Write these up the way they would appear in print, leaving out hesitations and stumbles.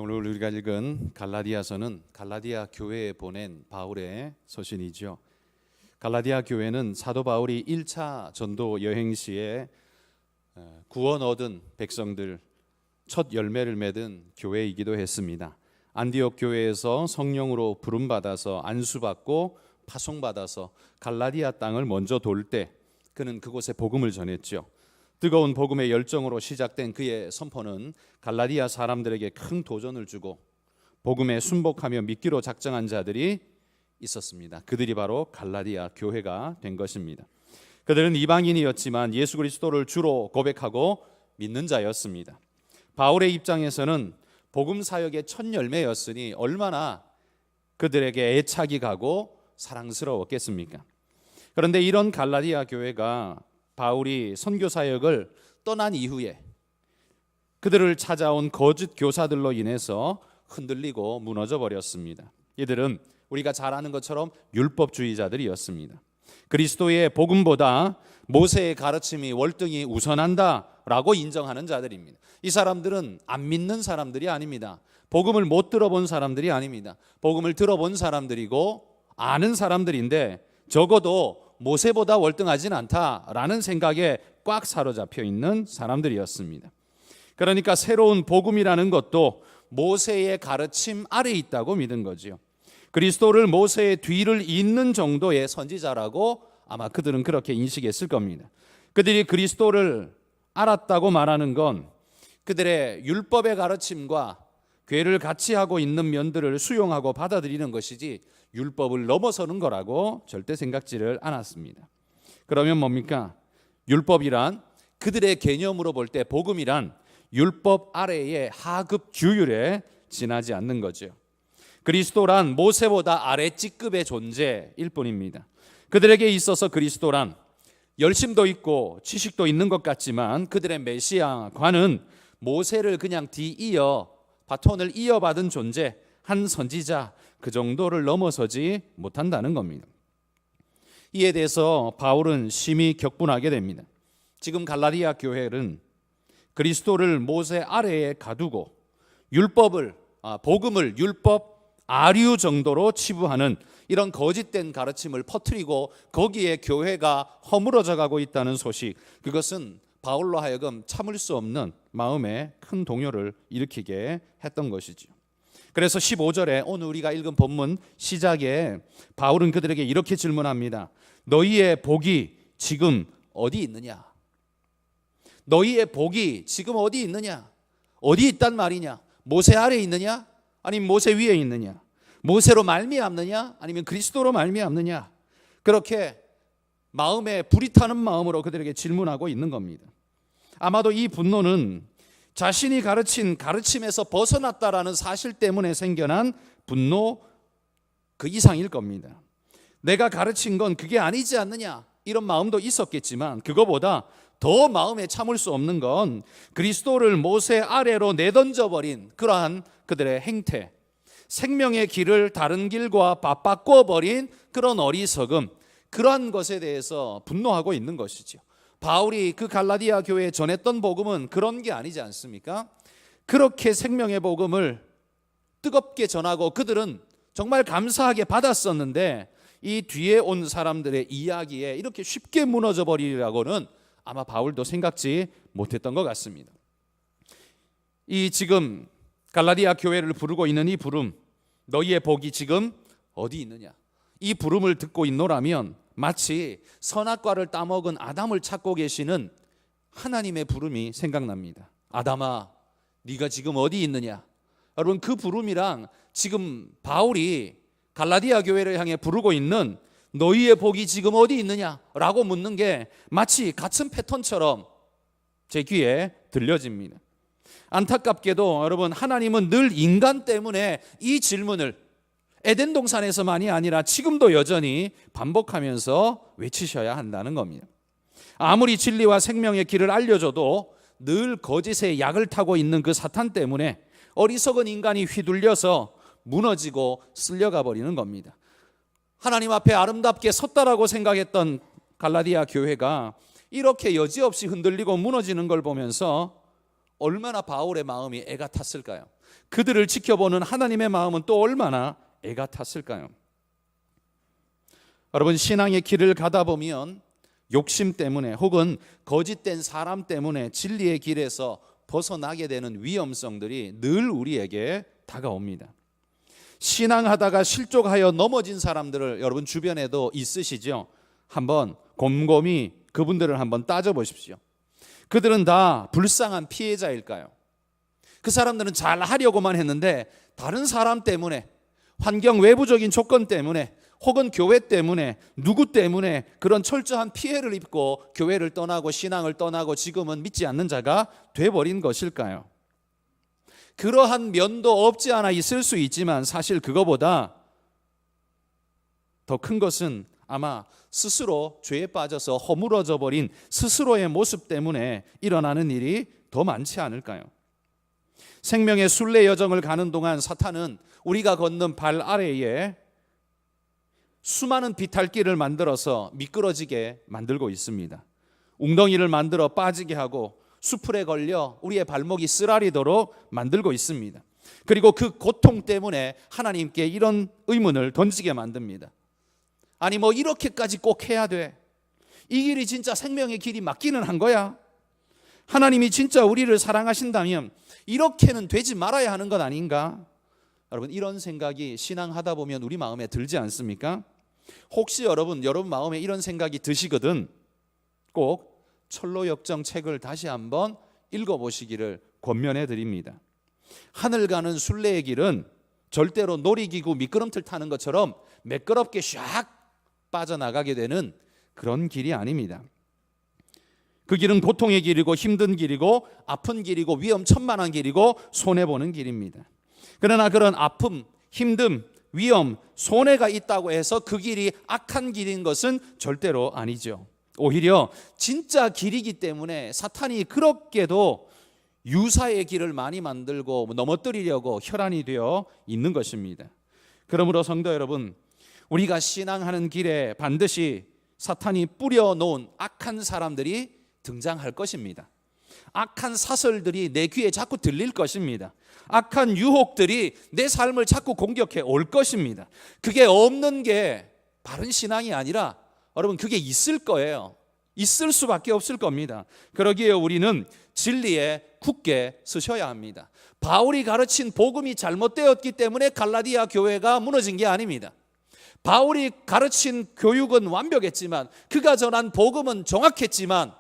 오늘 우리가 읽은 갈라디아서는 갈라디아 교회에 보낸 바울의 서신이죠. 갈라디아 교회는 사도 바울이 1차 전도 여행 시에 구원 얻은 백성들 첫 열매를 맺은 교회이기도 했습니다. 안디옥 교회에서 성령으로 부름받아서 안수받고 파송받아서 갈라디아 땅을 먼저 돌 때 그는 그곳에 복음을 전했죠. 뜨거운 복음의 열정으로 시작된 그의 선포는 갈라디아 사람들에게 큰 도전을 주고 복음에 순복하며 믿기로 작정한 자들이 있었습니다. 그들이 바로 갈라디아 교회가 된 것입니다. 그들은 이방인이었지만 예수 그리스도를 주로 고백하고 믿는 자였습니다. 바울의 입장에서는 복음 사역의 첫 열매였으니 얼마나 그들에게 애착이 가고 사랑스러웠겠습니까? 그런데 이런 갈라디아 교회가 바울이 선교 사역을 떠난 이후에 그들을 찾아온 거짓 교사들로 인해서 흔들리고 무너져 버렸습니다. 이들은 우리가 잘 아는 것처럼 율법주의자들이었습니다. 그리스도의 복음보다 모세의 가르침이 월등히 우선한다라고 인정하는 자들입니다. 이 사람들은 안 믿는 사람들이 아닙니다. 복음을 못 들어본 사람들이 아닙니다. 복음을 들어본 사람들이고 아는 사람들인데 적어도 모세보다 월등하진 않다라는 생각에 꽉 사로잡혀 있는 사람들이었습니다. 그러니까 새로운 복음이라는 것도 모세의 가르침 아래에 있다고 믿은 거지요. 그리스도를 모세의 뒤를 잇는 정도의 선지자라고 아마 그들은 그렇게 인식했을 겁니다. 그들이 그리스도를 알았다고 말하는 건 그들의 율법의 가르침과 궤를 같이 하고 있는 면들을 수용하고 받아들이는 것이지 율법을 넘어서는 거라고 절대 생각지를 않았습니다. 그러면 뭡니까? 율법이란 그들의 개념으로 볼 때 복음이란 율법 아래의 하급 규율에 지나지 않는 거죠. 그리스도란 모세보다 아래직급의 존재일 뿐입니다. 그들에게 있어서 그리스도란 열심도 있고 지식도 있는 것 같지만 그들의 메시아관은 모세를 그냥 뒤이어 바톤을 이어받은 존재, 한 선지자 그 정도를 넘어서지 못한다는 겁니다. 이에 대해서 바울은 심히 격분하게 됩니다. 지금 갈라디아 교회는 그리스도를 모세 아래에 가두고 복음을 율법 아류 정도로 치부하는 이런 거짓된 가르침을 퍼뜨리고 거기에 교회가 허물어져 가고 있다는 소식, 그것은 바울로 하여금 참을 수 없는 마음에 큰 동요를 일으키게 했던 것이죠. 그래서 15절에 오늘 우리가 읽은 본문 시작에 바울은 그들에게 이렇게 질문합니다. 너희의 복이 지금 어디 있느냐? 너희의 복이 지금 어디 있느냐? 어디 있단 말이냐? 모세 아래에 있느냐? 아니면 모세 위에 있느냐? 모세로 말미암느냐? 아니면 그리스도로 말미암느냐? 그렇게 마음에 불이 타는 마음으로 그들에게 질문하고 있는 겁니다. 아마도 이 분노는 자신이 가르친 가르침에서 벗어났다라는 사실 때문에 생겨난 분노 그 이상일 겁니다. 내가 가르친 건 그게 아니지 않느냐 이런 마음도 있었겠지만 그거보다 더 마음에 참을 수 없는 건 그리스도를 모세 아래로 내던져버린 그러한 그들의 행태, 생명의 길을 다른 길과 바꿔버린 그런 어리석음, 그러한 것에 대해서 분노하고 있는 것이죠. 바울이 그 갈라디아 교회에 전했던 복음은 그런 게 아니지 않습니까? 그렇게 생명의 복음을 뜨겁게 전하고 그들은 정말 감사하게 받았었는데 이 뒤에 온 사람들의 이야기에 이렇게 쉽게 무너져 버리라고는 아마 바울도 생각지 못했던 것 같습니다. 이 지금 갈라디아 교회를 부르고 있는 이 부름, 너희의 복이 지금 어디 있느냐? 이 부름을 듣고 있노라면 마치 선악과를 따먹은 아담을 찾고 계시는 하나님의 부름이 생각납니다. 아담아, 네가 지금 어디 있느냐? 여러분, 그 부름이랑 지금 바울이 갈라디아 교회를 향해 부르고 있는 너희의 복이 지금 어디 있느냐라고 묻는 게 마치 같은 패턴처럼 제 귀에 들려집니다. 안타깝게도 여러분, 하나님은 늘 인간 때문에 이 질문을 에덴 동산에서만이 아니라 지금도 여전히 반복하면서 외치셔야 한다는 겁니다. 아무리 진리와 생명의 길을 알려줘도 늘 거짓의 약을 타고 있는 그 사탄 때문에 어리석은 인간이 휘둘려서 무너지고 쓸려가 버리는 겁니다. 하나님 앞에 아름답게 섰다라고 생각했던 갈라디아 교회가 이렇게 여지없이 흔들리고 무너지는 걸 보면서 얼마나 바울의 마음이 애가 탔을까요? 그들을 지켜보는 하나님의 마음은 또 얼마나 애가 탔을까요? 여러분, 신앙의 길을 가다 보면 욕심 때문에 혹은 거짓된 사람 때문에 진리의 길에서 벗어나게 되는 위험성들이 늘 우리에게 다가옵니다. 신앙하다가 실족하여 넘어진 사람들을 여러분 주변에도 있으시죠? 한번 곰곰이 그분들을 한번 따져보십시오. 그들은 다 불쌍한 피해자일까요? 그 사람들은 잘 하려고만 했는데 다른 사람 때문에, 환경 외부적인 조건 때문에 혹은 교회 때문에, 누구 때문에 그런 철저한 피해를 입고 교회를 떠나고 신앙을 떠나고 지금은 믿지 않는 자가 돼버린 것일까요? 그러한 면도 없지 않아 있을 수 있지만 사실 그거보다 더 큰 것은 아마 스스로 죄에 빠져서 허물어져 버린 스스로의 모습 때문에 일어나는 일이 더 많지 않을까요? 생명의 순례 여정을 가는 동안 사탄은 우리가 걷는 발 아래에 수많은 비탈길을 만들어서 미끄러지게 만들고 있습니다. 웅덩이를 만들어 빠지게 하고 수풀에 걸려 우리의 발목이 쓰라리도록 만들고 있습니다. 그리고 그 고통 때문에 하나님께 이런 의문을 던지게 만듭니다. 아니 뭐 이렇게까지 꼭 해야 돼? 이 길이 진짜 생명의 길이 맞기는 한 거야? 하나님이 진짜 우리를 사랑하신다면 이렇게는 되지 말아야 하는 것 아닌가? 여러분, 이런 생각이 신앙하다 보면 우리 마음에 들지 않습니까? 혹시 여러분 마음에 이런 생각이 드시거든 꼭 철로역정 책을 다시 한번 읽어보시기를 권면해 드립니다. 하늘 가는 순례의 길은 절대로 놀이기구 미끄럼틀 타는 것처럼 매끄럽게 샥 빠져나가게 되는 그런 길이 아닙니다. 그 길은 고통의 길이고 힘든 길이고 아픈 길이고 위험천만한 길이고 손해보는 길입니다. 그러나 그런 아픔, 힘듦, 위험, 손해가 있다고 해서 그 길이 악한 길인 것은 절대로 아니죠. 오히려 진짜 길이기 때문에 사탄이 그렇게도 유사의 길을 많이 만들고 넘어뜨리려고 혈안이 되어 있는 것입니다. 그러므로 성도 여러분, 우리가 신앙하는 길에 반드시 사탄이 뿌려놓은 악한 사람들이 등장할 것입니다. 악한 사설들이 내 귀에 자꾸 들릴 것입니다. 악한 유혹들이 내 삶을 자꾸 공격해 올 것입니다. 그게 없는 게 바른 신앙이 아니라 여러분 그게 있을 거예요. 있을 수밖에 없을 겁니다. 그러기에 우리는 진리에 굳게 서셔야 합니다. 바울이 가르친 복음이 잘못되었기 때문에 갈라디아 교회가 무너진 게 아닙니다. 바울이 가르친 교육은 완벽했지만, 그가 전한 복음은 정확했지만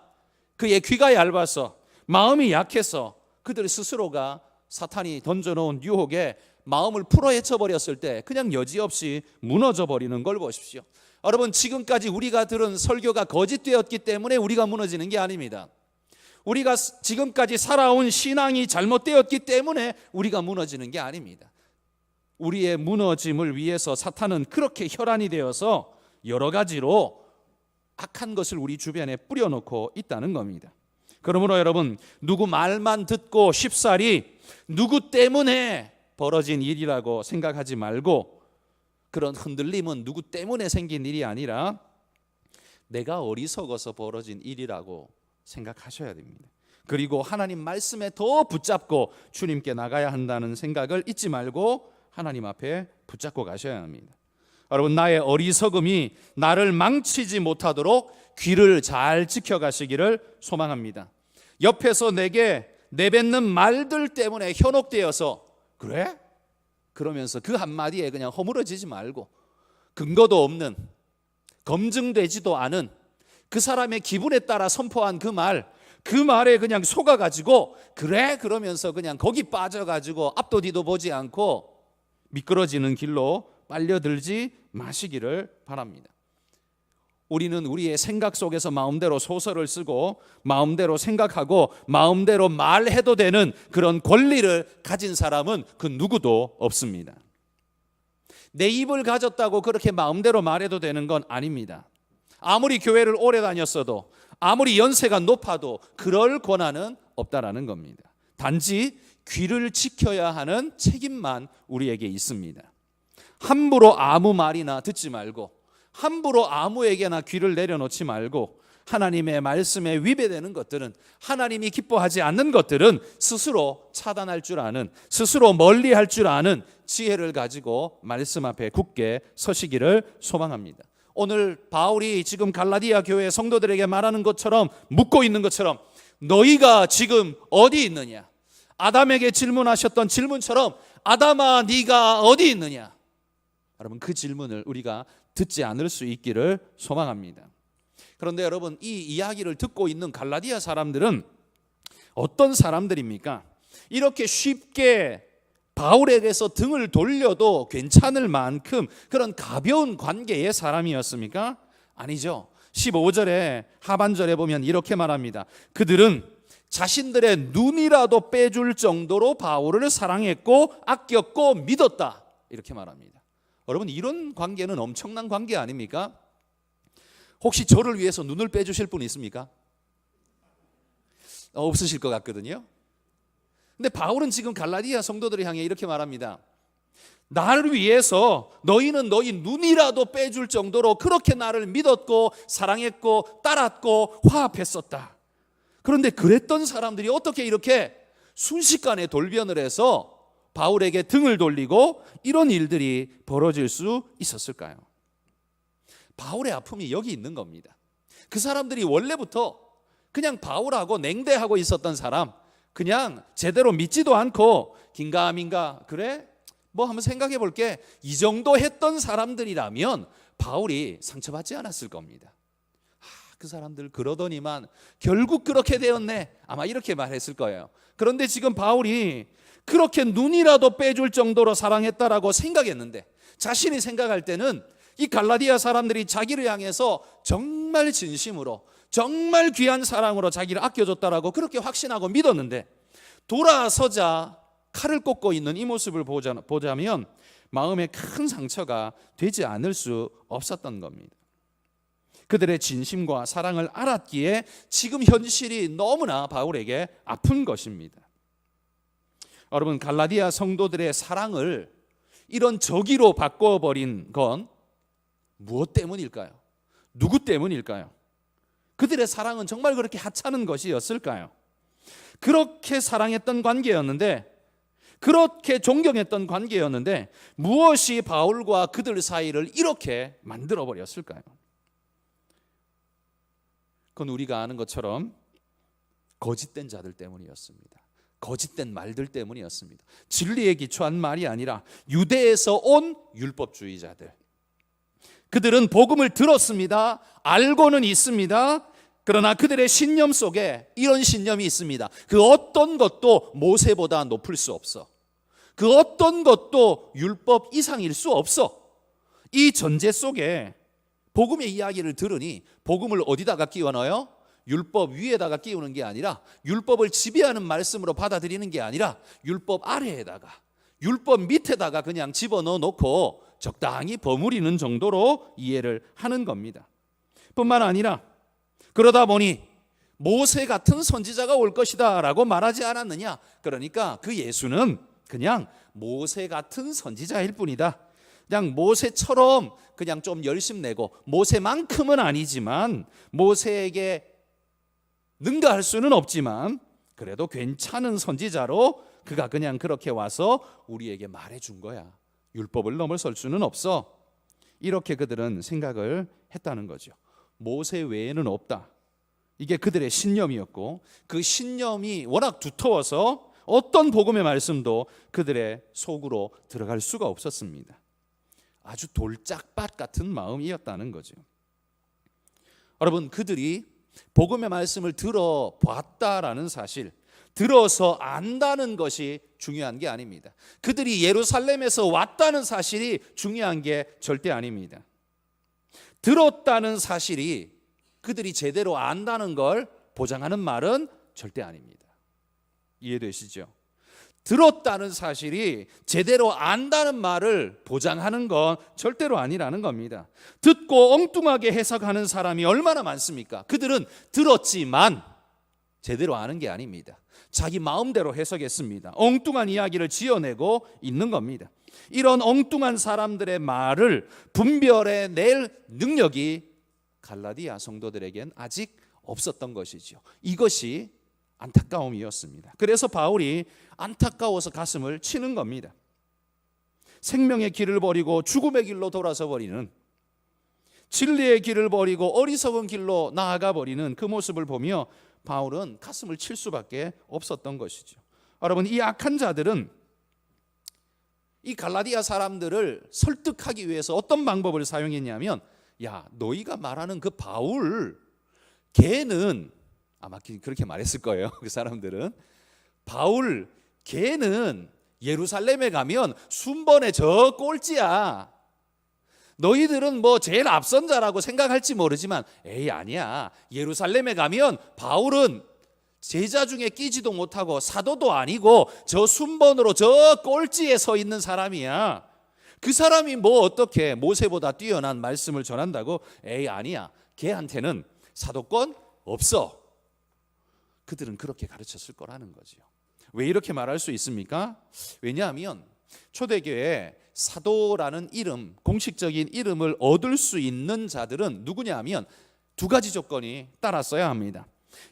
그의 귀가 얇아서, 마음이 약해서 그들 스스로가 사탄이 던져놓은 유혹에 마음을 풀어헤쳐버렸을 때 그냥 여지없이 무너져 버리는 걸 보십시오. 여러분, 지금까지 우리가 들은 설교가 거짓되었기 때문에 우리가 무너지는 게 아닙니다. 우리가 지금까지 살아온 신앙이 잘못되었기 때문에 우리가 무너지는 게 아닙니다. 우리의 무너짐을 위해서 사탄은 그렇게 혈안이 되어서 여러 가지로 악한 것을 우리 주변에 뿌려놓고 있다는 겁니다. 그러므로 여러분, 누구 말만 듣고 쉽사리 누구 때문에 벌어진 일이라고 생각하지 말고, 그런 흔들림은 누구 때문에 생긴 일이 아니라 내가 어리석어서 벌어진 일이라고 생각하셔야 됩니다. 그리고 하나님 말씀에 더 붙잡고 주님께 나가야 한다는 생각을 잊지 말고 하나님 앞에 붙잡고 가셔야 합니다. 여러분, 나의 어리석음이 나를 망치지 못하도록 귀를 잘 지켜가시기를 소망합니다. 옆에서 내게 내뱉는 말들 때문에 현혹되어서 그래? 그러면서 그 한마디에 그냥 허물어지지 말고, 근거도 없는, 검증되지도 않은 그 사람의 기분에 따라 선포한 그 말에 그냥 속아가지고 그래? 그러면서 그냥 거기 빠져가지고 앞도 뒤도 보지 않고 미끄러지는 길로 빨려들지 마시기를 바랍니다. 우리는 우리의 생각 속에서 마음대로 소설을 쓰고 마음대로 생각하고 마음대로 말해도 되는 그런 권리를 가진 사람은 그 누구도 없습니다. 내 입을 가졌다고 그렇게 마음대로 말해도 되는 건 아닙니다. 아무리 교회를 오래 다녔어도, 아무리 연세가 높아도 그럴 권한은 없다라는 겁니다. 단지 귀를 지켜야 하는 책임만 우리에게 있습니다. 함부로 아무 말이나 듣지 말고, 함부로 아무에게나 귀를 내려놓지 말고, 하나님의 말씀에 위배되는 것들은, 하나님이 기뻐하지 않는 것들은 스스로 차단할 줄 아는, 스스로 멀리할 줄 아는 지혜를 가지고 말씀 앞에 굳게 서시기를 소망합니다. 오늘 바울이 지금 갈라디아 교회 성도들에게 말하는 것처럼, 묻고 있는 것처럼, 너희가 지금 어디 있느냐? 아담에게 질문하셨던 질문처럼, 아담아 네가 어디 있느냐? 여러분, 그 질문을 우리가 듣지 않을 수 있기를 소망합니다. 그런데 여러분, 이 이야기를 듣고 있는 갈라디아 사람들은 어떤 사람들입니까? 이렇게 쉽게 바울에게서 등을 돌려도 괜찮을 만큼 그런 가벼운 관계의 사람이었습니까? 아니죠. 15절에 하반절에 보면 이렇게 말합니다. 그들은 자신들의 눈이라도 빼줄 정도로 바울을 사랑했고 아꼈고 믿었다, 이렇게 말합니다. 여러분, 이런 관계는 엄청난 관계 아닙니까? 혹시 저를 위해서 눈을 빼주실 분 있습니까? 없으실 것 같거든요. 근데 바울은 지금 갈라디아 성도들을 향해 이렇게 말합니다. 나를 위해서 너희는 너희 눈이라도 빼줄 정도로 그렇게 나를 믿었고 사랑했고 따랐고 화합했었다. 그런데 그랬던 사람들이 어떻게 이렇게 순식간에 돌변을 해서 바울에게 등을 돌리고 이런 일들이 벌어질 수 있었을까요? 바울의 아픔이 여기 있는 겁니다. 그 사람들이 원래부터 그냥 바울하고 냉대하고 있었던 사람, 그냥 제대로 믿지도 않고 긴가민가 그래? 뭐 한번 생각해 볼게, 이 정도 했던 사람들이라면 바울이 상처받지 않았을 겁니다. 그 사람들 그러더니만 결국 그렇게 되었네, 아마 이렇게 말했을 거예요. 그런데 지금 바울이 그렇게 눈이라도 빼줄 정도로 사랑했다라고 생각했는데, 자신이 생각할 때는 이 갈라디아 사람들이 자기를 향해서 정말 진심으로 정말 귀한 사랑으로 자기를 아껴줬다라고 그렇게 확신하고 믿었는데, 돌아서자 칼을 꽂고 있는 이 모습을 보자면 마음에 큰 상처가 되지 않을 수 없었던 겁니다. 그들의 진심과 사랑을 알았기에 지금 현실이 너무나 바울에게 아픈 것입니다. 여러분, 갈라디아 성도들의 사랑을 이런 저기로 바꿔버린 건 무엇 때문일까요? 누구 때문일까요? 그들의 사랑은 정말 그렇게 하찮은 것이었을까요? 그렇게 사랑했던 관계였는데, 그렇게 존경했던 관계였는데 무엇이 바울과 그들 사이를 이렇게 만들어버렸을까요? 그건 우리가 아는 것처럼 거짓된 자들 때문이었습니다. 거짓된 말들 때문이었습니다. 진리에 기초한 말이 아니라 유대에서 온 율법주의자들, 그들은 복음을 들었습니다. 알고는 있습니다. 그러나 그들의 신념 속에 이런 신념이 있습니다. 그 어떤 것도 모세보다 높을 수 없어. 그 어떤 것도 율법 이상일 수 없어. 이 전제 속에 복음의 이야기를 들으니 복음을 어디다가 끼워 넣어요? 율법 위에다가 끼우는 게 아니라, 율법을 지배하는 말씀으로 받아들이는 게 아니라 율법 아래에다가, 율법 밑에다가 그냥 집어넣어 놓고 적당히 버무리는 정도로 이해를 하는 겁니다. 뿐만 아니라 그러다 보니 모세 같은 선지자가 올 것이다 라고 말하지 않았느냐? 그러니까 그 예수는 그냥 모세 같은 선지자일 뿐이다. 그냥 모세처럼 그냥 좀 열심 내고, 모세만큼은 아니지만, 모세에게 능가할 수는 없지만 그래도 괜찮은 선지자로 그가 그냥 그렇게 와서 우리에게 말해준 거야. 율법을 넘어설 수는 없어. 이렇게 그들은 생각을 했다는 거죠. 모세 외에는 없다. 이게 그들의 신념이었고, 그 신념이 워낙 두터워서 어떤 복음의 말씀도 그들의 속으로 들어갈 수가 없었습니다. 아주 돌짝밭 같은 마음이었다는 거죠. 여러분, 그들이 복음의 말씀을 들어봤다라는 사실, 들어서 안다는 것이 중요한 게 아닙니다. 그들이 예루살렘에서 왔다는 사실이 중요한 게 절대 아닙니다. 들었다는 사실이 그들이 제대로 안다는 걸 보장하는 말은 절대 아닙니다. 이해되시죠? 들었다는 사실이 제대로 안다는 말을 보장하는 건 절대로 아니라는 겁니다. 듣고 엉뚱하게 해석하는 사람이 얼마나 많습니까? 그들은 들었지만 제대로 아는 게 아닙니다. 자기 마음대로 해석했습니다. 엉뚱한 이야기를 지어내고 있는 겁니다. 이런 엉뚱한 사람들의 말을 분별해낼 능력이 갈라디아 성도들에겐 아직 없었던 것이죠. 이것이 안타까움이었습니다. 그래서 바울이 안타까워서 가슴을 치는 겁니다. 생명의 길을 버리고 죽음의 길로 돌아서 버리는, 진리의 길을 버리고 어리석은 길로 나아가 버리는 그 모습을 보며 바울은 가슴을 칠 수밖에 없었던 것이죠. 여러분, 이 악한 자들은 이 갈라디아 사람들을 설득하기 위해서 어떤 방법을 사용했냐면, 야, 너희가 말하는 그 바울, 걔는, 아마 그렇게 말했을 거예요. 그 사람들은 바울, 걔는 예루살렘에 가면 순번에 저 꼴찌야. 너희들은 뭐 제일 앞선 자라고 생각할지 모르지만, 에이, 아니야. 예루살렘에 가면 바울은 제자 중에 끼지도 못하고 사도도 아니고 저 순번으로 저 꼴찌에 서 있는 사람이야. 그 사람이 뭐 어떻게 모세보다 뛰어난 말씀을 전한다고? 에이, 아니야. 걔한테는 사도권 없어. 그들은 그렇게 가르쳤을 거라는 거죠. 왜 이렇게 말할 수 있습니까? 왜냐하면 초대교회에 사도라는 이름, 공식적인 이름을 얻을 수 있는 자들은 누구냐 하면 두 가지 조건이 따랐어야 합니다.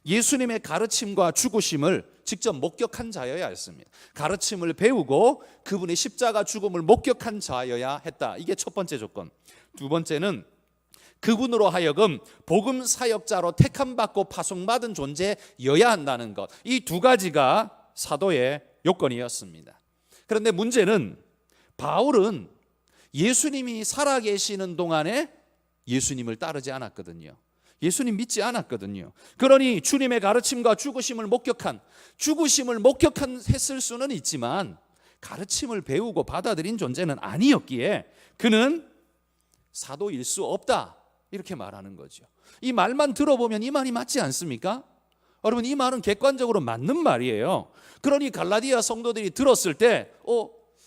예수님의 가르침과 죽으심을 직접 목격한 자여야 했습니다. 가르침을 배우고 그분의 십자가 죽음을 목격한 자여야 했다. 이게 첫 번째 조건. 두 번째는 그분으로 하여금 복음 사역자로 택함받고 파송받은 존재여야 한다는 것. 이 두 가지가 사도의 요건이었습니다. 그런데 문제는 바울은 예수님이 살아계시는 동안에 예수님을 따르지 않았거든요. 예수님 믿지 않았거든요. 그러니 주님의 가르침과 죽으심을 목격한 했을 수는 있지만 가르침을 배우고 받아들인 존재는 아니었기에 그는 사도일 수 없다, 이렇게 말하는 거죠. 이 말만 들어보면 이 말이 맞지 않습니까? 여러분, 이 말은 객관적으로 맞는 말이에요. 그러니 갈라디아 성도들이 들었을 때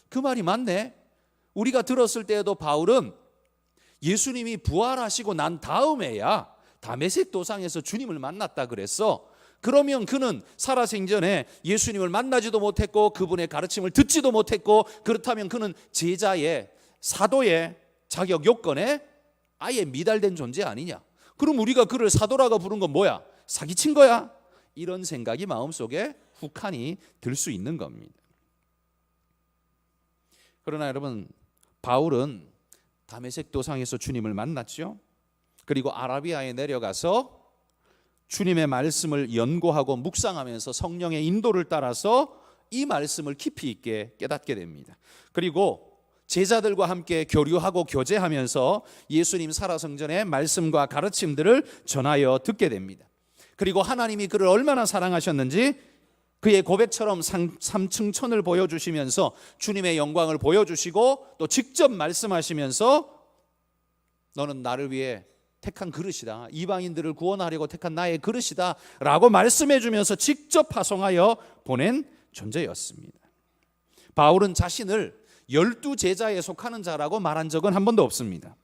그 말이 맞네. 우리가 들었을 때에도 바울은 예수님이 부활하시고 난 다음에야 다메섹 도상에서 주님을 만났다 그랬어. 그러면 그는 살아생전에 예수님을 만나지도 못했고 그분의 가르침을 듣지도 못했고, 그렇다면 그는 제자의, 사도의 자격 요건에 아예 미달된 존재 아니냐. 그럼 우리가 그를 사도라고 부른 건 뭐야? 사기친 거야? 이런 생각이 마음속에 훅하니 들 수 있는 겁니다. 그러나 여러분, 바울은 다메섹 도상에서 주님을 만났죠. 그리고 아라비아에 내려가서 주님의 말씀을 연구하고 묵상하면서 성령의 인도를 따라서 이 말씀을 깊이 있게 깨닫게 됩니다. 그리고 제자들과 함께 교류하고 교제하면서 예수님 살아생전의 말씀과 가르침들을 전하여 듣게 됩니다. 그리고 하나님이 그를 얼마나 사랑하셨는지 그의 고백처럼 삼층천을 보여주시면서 주님의 영광을 보여주시고 또 직접 말씀하시면서 너는 나를 위해 택한 그릇이다, 이방인들을 구원하려고 택한 나의 그릇이다 라고 말씀해 주면서 직접 파송하여 보낸 존재였습니다. 바울은 자신을 12제자에 속하는 자라고 말한 적은 한 번도 없습니다.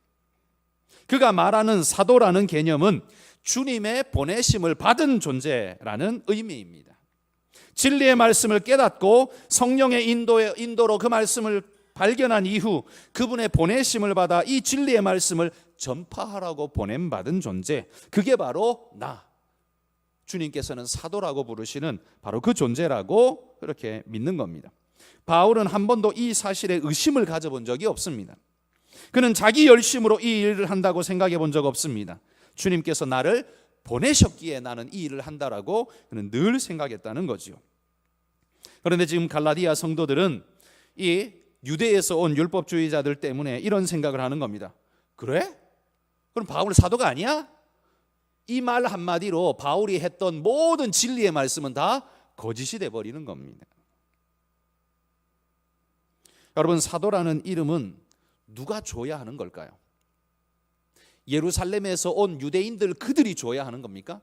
그가 말하는 사도라는 개념은 주님의 보내심을 받은 존재라는 의미입니다. 진리의 말씀을 깨닫고 성령의 인도로 그 말씀을 발견한 이후 그분의 보내심을 받아 이 진리의 말씀을 전파하라고 보냄받은 존재, 그게 바로 나, 주님께서는 사도라고 부르시는 바로 그 존재라고 그렇게 믿는 겁니다. 바울은 한 번도 이 사실에 의심을 가져본 적이 없습니다. 그는 자기 열심으로 이 일을 한다고 생각해 본 적 없습니다. 주님께서 나를 보내셨기에 나는 이 일을 한다라고 그는 늘 생각했다는 거죠. 그런데 지금 갈라디아 성도들은 이 유대에서 온 율법주의자들 때문에 이런 생각을 하는 겁니다. 그래? 그럼 바울 사도가 아니야? 이 말 한마디로 바울이 했던 모든 진리의 말씀은 다 거짓이 돼버리는 겁니다. 여러분, 사도라는 이름은 누가 줘야 하는 걸까요? 예루살렘에서 온 유대인들, 그들이 줘야 하는 겁니까?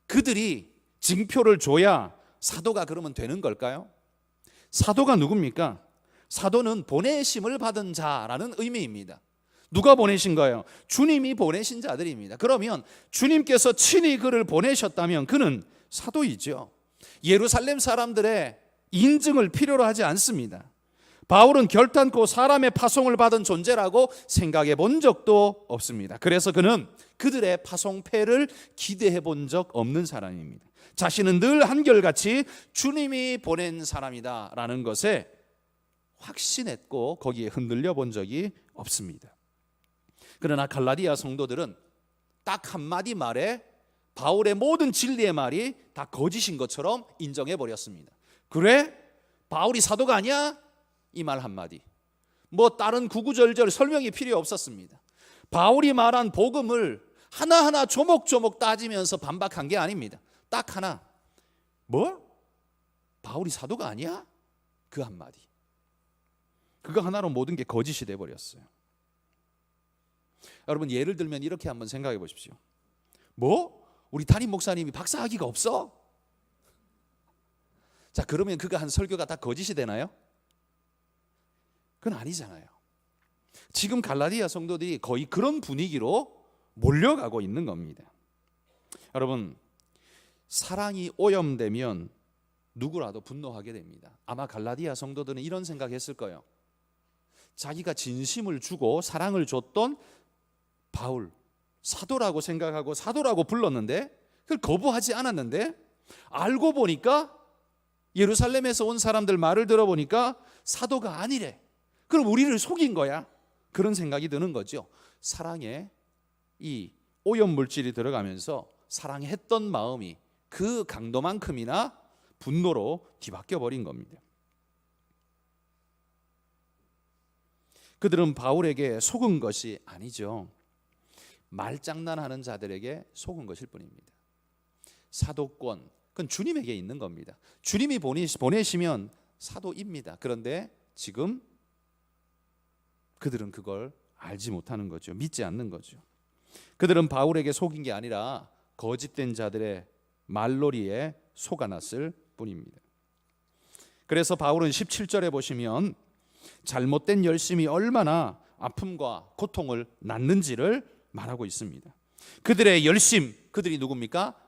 그들이 징표를 줘야 사도가 그러면 되는 걸까요? 사도가 누굽니까? 사도는 보내심을 받은 자라는 의미입니다. 누가 보내신 거예요? 주님이 보내신 자들입니다. 그러면 주님께서 친히 그를 보내셨다면 그는 사도이죠. 예루살렘 사람들의 인증을 필요로 하지 않습니다. 바울은 결단코 사람의 파송을 받은 존재라고 생각해 본 적도 없습니다. 그래서 그는 그들의 파송패를 기대해 본 적 없는 사람입니다. 자신은 늘 한결같이 주님이 보낸 사람이다라는 것에 확신했고 거기에 흔들려 본 적이 없습니다. 그러나 갈라디아 성도들은 딱 한마디 말에 바울의 모든 진리의 말이 다 거짓인 것처럼 인정해 버렸습니다. 그래? 바울이 사도가 아니야? 이 말 한마디. 뭐 다른 구구절절 설명이 필요 없었습니다. 바울이 말한 복음을 하나하나 조목조목 따지면서 반박한 게 아닙니다. 딱 하나. 뭐? 바울이 사도가 아니야? 그 한마디. 그거 하나로 모든 게 거짓이 돼버렸어요. 여러분, 예를 들면 이렇게 한번 생각해 보십시오. 뭐? 우리 담임 목사님이 박사학위가 없어? 자, 그러면 그거 한 설교가 다 거짓이 되나요? 그건 아니잖아요. 지금 갈라디아 성도들이 거의 그런 분위기로 몰려가고 있는 겁니다. 여러분, 사랑이 오염되면 누구라도 분노하게 됩니다. 아마 갈라디아 성도들은 이런 생각했을 거예요. 자기가 진심을 주고 사랑을 줬던 바울, 사도라고 생각하고 사도라고 불렀는데 그걸 거부하지 않았는데 알고 보니까 예루살렘에서 온 사람들 말을 들어보니까 사도가 아니래. 그럼 우리를 속인 거야. 그런 생각이 드는 거죠. 사랑에 이 오염물질이 들어가면서 사랑했던 마음이 그 강도만큼이나 분노로 뒤바뀌어 버린 겁니다. 그들은 바울에게 속은 것이 아니죠. 말장난하는 자들에게 속은 것일 뿐입니다. 사도권, 그건 주님에게 있는 겁니다. 주님이 보내시면 사도입니다. 그런데 지금 그들은 그걸 알지 못하는 거죠. 믿지 않는 거죠. 그들은 바울에게 속인 게 아니라 거짓된 자들의 말놀이에 속아났을 뿐입니다. 그래서 바울은 17절에 보시면 잘못된 열심이 얼마나 아픔과 고통을 낳는지를 말하고 있습니다. 그들의 열심, 그들이 누굽니까?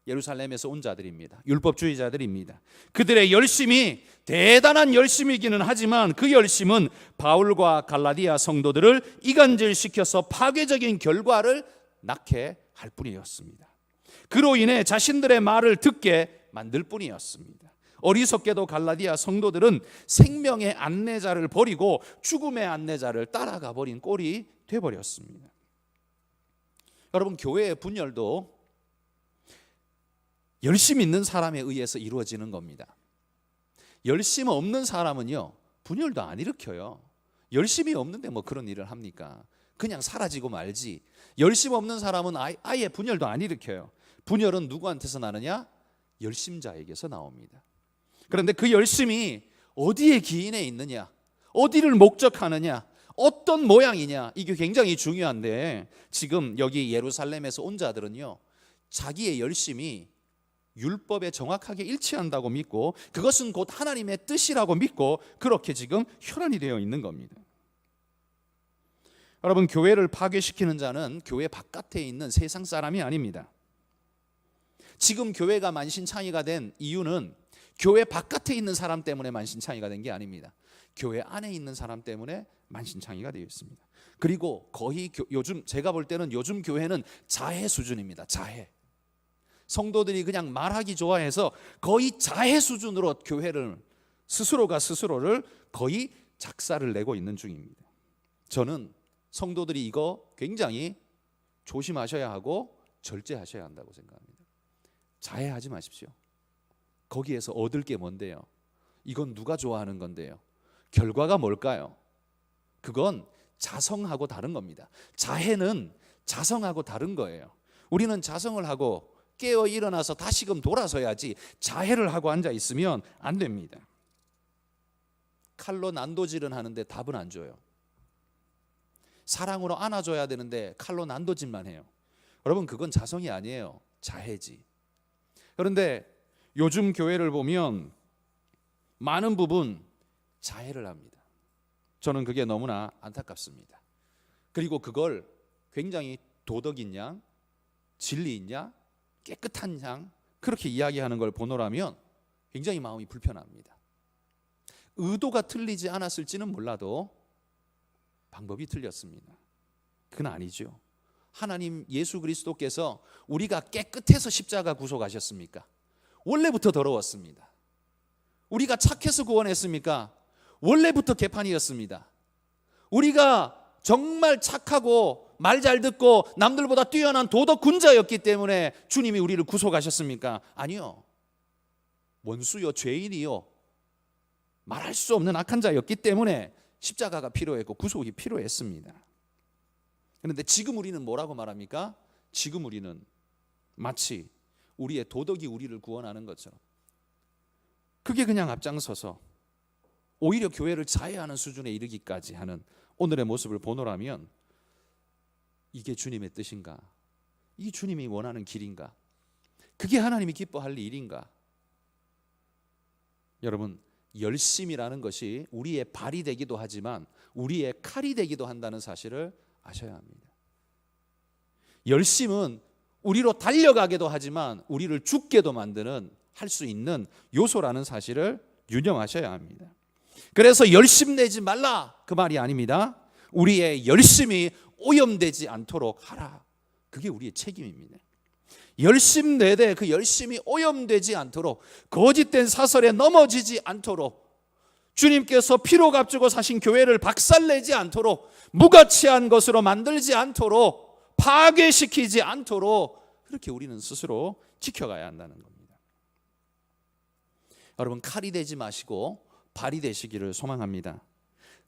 예루살렘에서 온 자들입니다. 율법주의자들입니다. 그들의 열심이 대단한 열심이기는 하지만 그 열심은 바울과 갈라디아 성도들을 이간질시켜서 파괴적인 결과를 낳게 할 뿐이었습니다. 그로 인해 자신들의 말을 듣게 만들 뿐이었습니다. 어리석게도 갈라디아 성도들은 생명의 안내자를 버리고 죽음의 안내자를 따라가 버린 꼴이 되어버렸습니다. 여러분, 교회의 분열도 열심 있는 사람에 의해서 이루어지는 겁니다. 열심 없는 사람은요, 분열도 안 일으켜요. 열심이 없는데 뭐 그런 일을 합니까? 그냥 사라지고 말지. 열심 없는 사람은 아예 분열도 안 일으켜요. 분열은 누구한테서 나느냐? 열심자에게서 나옵니다. 그런데 그 열심이 어디에 기인해 있느냐, 어디를 목적하느냐, 어떤 모양이냐, 이게 굉장히 중요한데 지금 여기 예루살렘에서 온 자들은요, 자기의 열심이 율법에 정확하게 일치한다고 믿고 그것은 곧 하나님의 뜻이라고 믿고 그렇게 지금 혈안이 되어 있는 겁니다. 여러분, 교회를 파괴시키는 자는 교회 바깥에 있는 세상 사람이 아닙니다. 지금 교회가 만신창이가 된 이유는 교회 바깥에 있는 사람 때문에 만신창이가 된 게 아닙니다. 교회 안에 있는 사람 때문에 만신창이가 되어 있습니다. 그리고 거의 요즘 제가 볼 때는 요즘 교회는 자해 수준입니다. 자해. 성도들이 그냥 말하기 좋아해서 거의 자해 수준으로 교회를 스스로가 스스로를 거의 작사를 내고 있는 중입니다. 저는 성도들이 이거 굉장히 조심하셔야 하고 절제하셔야 한다고 생각합니다. 자해하지 마십시오. 거기에서 얻을 게 뭔데요? 이건 누가 좋아하는 건데요? 결과가 뭘까요? 그건 자성하고 다른 겁니다. 자해는 자성하고 다른 거예요. 우리는 자성을 하고 깨어 일어나서 다시금 돌아서야지 자해를 하고 앉아 있으면 안 됩니다. 칼로 난도질은 하는데 답은 안 줘요. 사랑으로 안아줘야 되는데 칼로 난도질만 해요. 여러분, 그건 자성이 아니에요. 자해지. 그런데 요즘 교회를 보면 많은 부분 자해를 합니다. 저는 그게 너무나 안타깝습니다. 그리고 그걸 굉장히 도덕 있냐, 진리 있냐, 깨끗한 양, 그렇게 이야기하는 걸 보노라면 굉장히 마음이 불편합니다. 의도가 틀리지 않았을지는 몰라도 방법이 틀렸습니다. 그건 아니죠. 하나님 예수 그리스도께서 우리가 깨끗해서 십자가 구속하셨습니까? 원래부터 더러웠습니다. 우리가 착해서 구원했습니까? 원래부터 개판이었습니다. 우리가 정말 착하고 말 잘 듣고 남들보다 뛰어난 도덕 군자였기 때문에 주님이 우리를 구속하셨습니까? 아니요. 원수요, 죄인이요, 말할 수 없는 악한 자였기 때문에 십자가가 필요했고 구속이 필요했습니다. 그런데 지금 우리는 뭐라고 말합니까? 지금 우리는 마치 우리의 도덕이 우리를 구원하는 것처럼, 그게 그냥 앞장서서 오히려 교회를 자해하는 수준에 이르기까지 하는 오늘의 모습을 보노라면, 이게 주님의 뜻인가? 이게 주님이 원하는 길인가? 그게 하나님이 기뻐할 일인가? 여러분, 열심이라는 것이 우리의 발이 되기도 하지만 우리의 칼이 되기도 한다는 사실을 아셔야 합니다. 열심은 우리로 달려가게도 하지만 우리를 죽게도 만드는, 할 수 있는 요소라는 사실을 유념하셔야 합니다. 그래서 열심내지 말라, 그 말이 아닙니다. 우리의 열심이 오염되지 않도록 하라, 그게 우리의 책임입니다. 열심내되 그 열심이 오염되지 않도록, 거짓된 사설에 넘어지지 않도록, 주님께서 피로 값주고 사신 교회를 박살내지 않도록, 무가치한 것으로 만들지 않도록, 파괴시키지 않도록, 그렇게 우리는 스스로 지켜가야 한다는 겁니다. 여러분, 칼이 되지 마시고 발이 되시기를 소망합니다.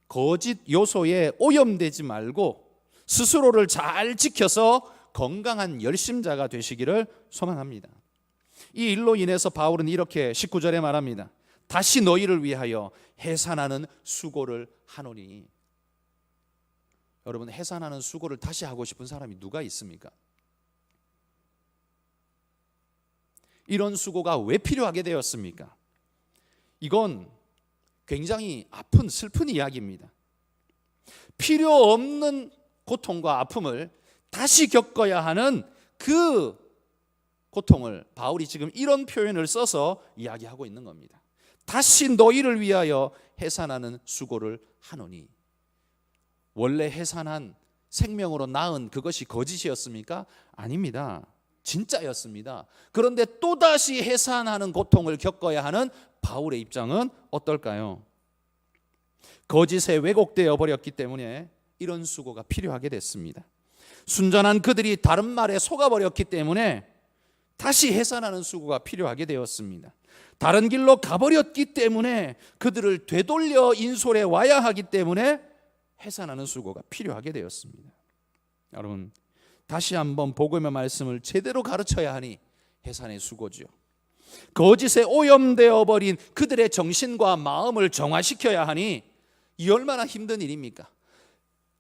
거짓 요소에 오염되지 말고 스스로를 잘 지켜서 건강한 열심자가 되시기를 소망합니다. 이 일로 인해서 바울은 이렇게 19절에 말합니다. 다시 너희를 위하여 해산하는 수고를 하노니. 여러분, 해산하는 수고를 다시 하고 싶은 사람이 누가 있습니까? 이런 수고가 왜 필요하게 되었습니까? 이건 굉장히 아픈, 슬픈 이야기입니다. 필요 없는 고통과 아픔을 다시 겪어야 하는 그 고통을 바울이 지금 이런 표현을 써서 이야기하고 있는 겁니다. 다시 너희를 위하여 해산하는 수고를 하노니. 원래 해산한 생명으로 낳은 그것이 거짓이었습니까? 아닙니다. 진짜였습니다. 그런데 또다시 해산하는 고통을 겪어야 하는 바울의 입장은 어떨까요? 거짓에 왜곡되어 버렸기 때문에 이런 수고가 필요하게 됐습니다. 순전한 그들이 다른 말에 속아버렸기 때문에 다시 해산하는 수고가 필요하게 되었습니다. 다른 길로 가버렸기 때문에 그들을 되돌려 인솔해 와야 하기 때문에 해산하는 수고가 필요하게 되었습니다. 여러분, 다시 한번 복음의 말씀을 제대로 가르쳐야 하니 해산의 수고죠. 거짓에 오염되어 버린 그들의 정신과 마음을 정화시켜야 하니 이 얼마나 힘든 일입니까?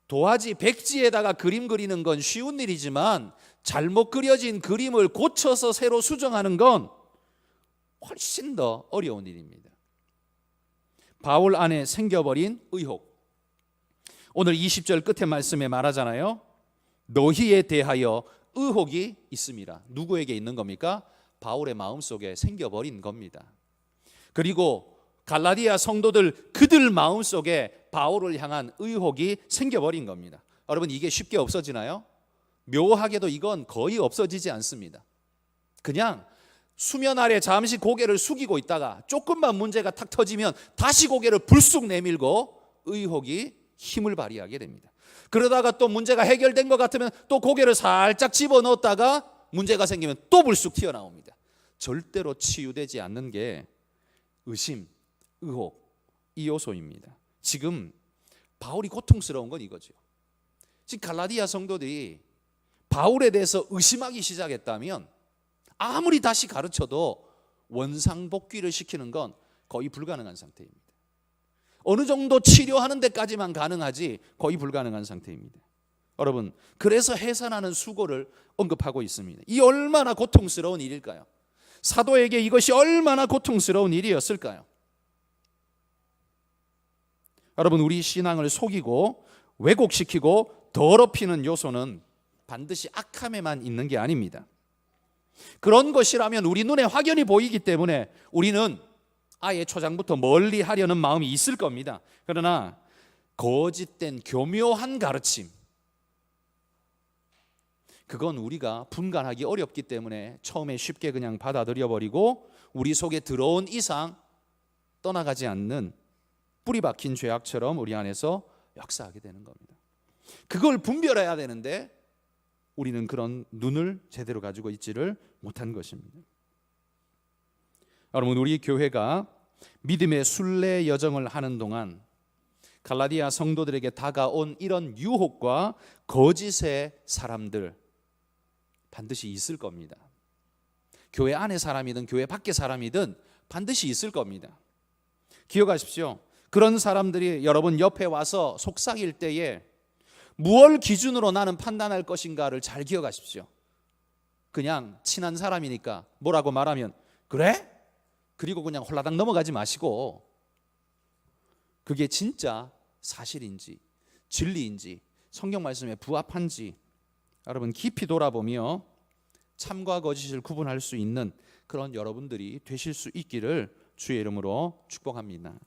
도화지, 백지에다가 그림 그리는 건 쉬운 일이지만 잘못 그려진 그림을 고쳐서 새로 수정하는 건 훨씬 더 어려운 일입니다. 바울 안에 생겨버린 의혹. 오늘 20절 끝에 말씀에 말하잖아요. 너희에 대하여 의혹이 있음이라. 누구에게 있는 겁니까? 바울의 마음속에 생겨버린 겁니다. 그리고 갈라디아 성도들, 그들 마음속에 바울을 향한 의혹이 생겨버린 겁니다. 여러분, 이게 쉽게 없어지나요? 묘하게도 이건 거의 없어지지 않습니다. 그냥 수면 아래 잠시 고개를 숙이고 있다가 조금만 문제가 탁 터지면 다시 고개를 불쑥 내밀고 의혹이 힘을 발휘하게 됩니다. 그러다가 또 문제가 해결된 것 같으면 또 고개를 살짝 집어넣었다가 문제가 생기면 또 불쑥 튀어나옵니다. 절대로 치유되지 않는 게 의심, 의혹, 이 요소입니다. 지금 바울이 고통스러운 건 이거죠. 지금 갈라디아 성도들이 바울에 대해서 의심하기 시작했다면 아무리 다시 가르쳐도 원상복귀를 시키는 건 거의 불가능한 상태입니다. 어느 정도 치료하는 데까지만 가능하지 거의 불가능한 상태입니다. 여러분, 그래서 해산하는 수고를 언급하고 있습니다. 이 얼마나 고통스러운 일일까요? 사도에게 이것이 얼마나 고통스러운 일이었을까요? 여러분, 우리 신앙을 속이고 왜곡시키고 더럽히는 요소는 반드시 악함에만 있는 게 아닙니다. 그런 것이라면 우리 눈에 확연히 보이기 때문에 우리는 아예 초장부터 멀리 하려는 마음이 있을 겁니다. 그러나 거짓된 교묘한 가르침, 그건 우리가 분간하기 어렵기 때문에 처음에 쉽게 그냥 받아들여 버리고 우리 속에 들어온 이상 떠나가지 않는 뿌리 박힌 죄악처럼 우리 안에서 역사하게 되는 겁니다. 그걸 분별해야 되는데 우리는 그런 눈을 제대로 가지고 있지를 못한 것입니다. 여러분, 우리 교회가 믿음의 순례 여정을 하는 동안 갈라디아 성도들에게 다가온 이런 유혹과 거짓의 사람들 반드시 있을 겁니다. 교회 안에 사람이든 교회 밖에 사람이든 반드시 있을 겁니다. 기억하십시오. 그런 사람들이 여러분 옆에 와서 속삭일 때에 무엇을 기준으로 나는 판단할 것인가를 잘 기억하십시오. 그냥 친한 사람이니까 뭐라고 말하면 그래? 그리고 그냥 홀라당 넘어가지 마시고 그게 진짜 사실인지 진리인지 성경 말씀에 부합한지 여러분 깊이 돌아보며 참과 거짓을 구분할 수 있는 그런 여러분들이 되실 수 있기를 주의 이름으로 축복합니다.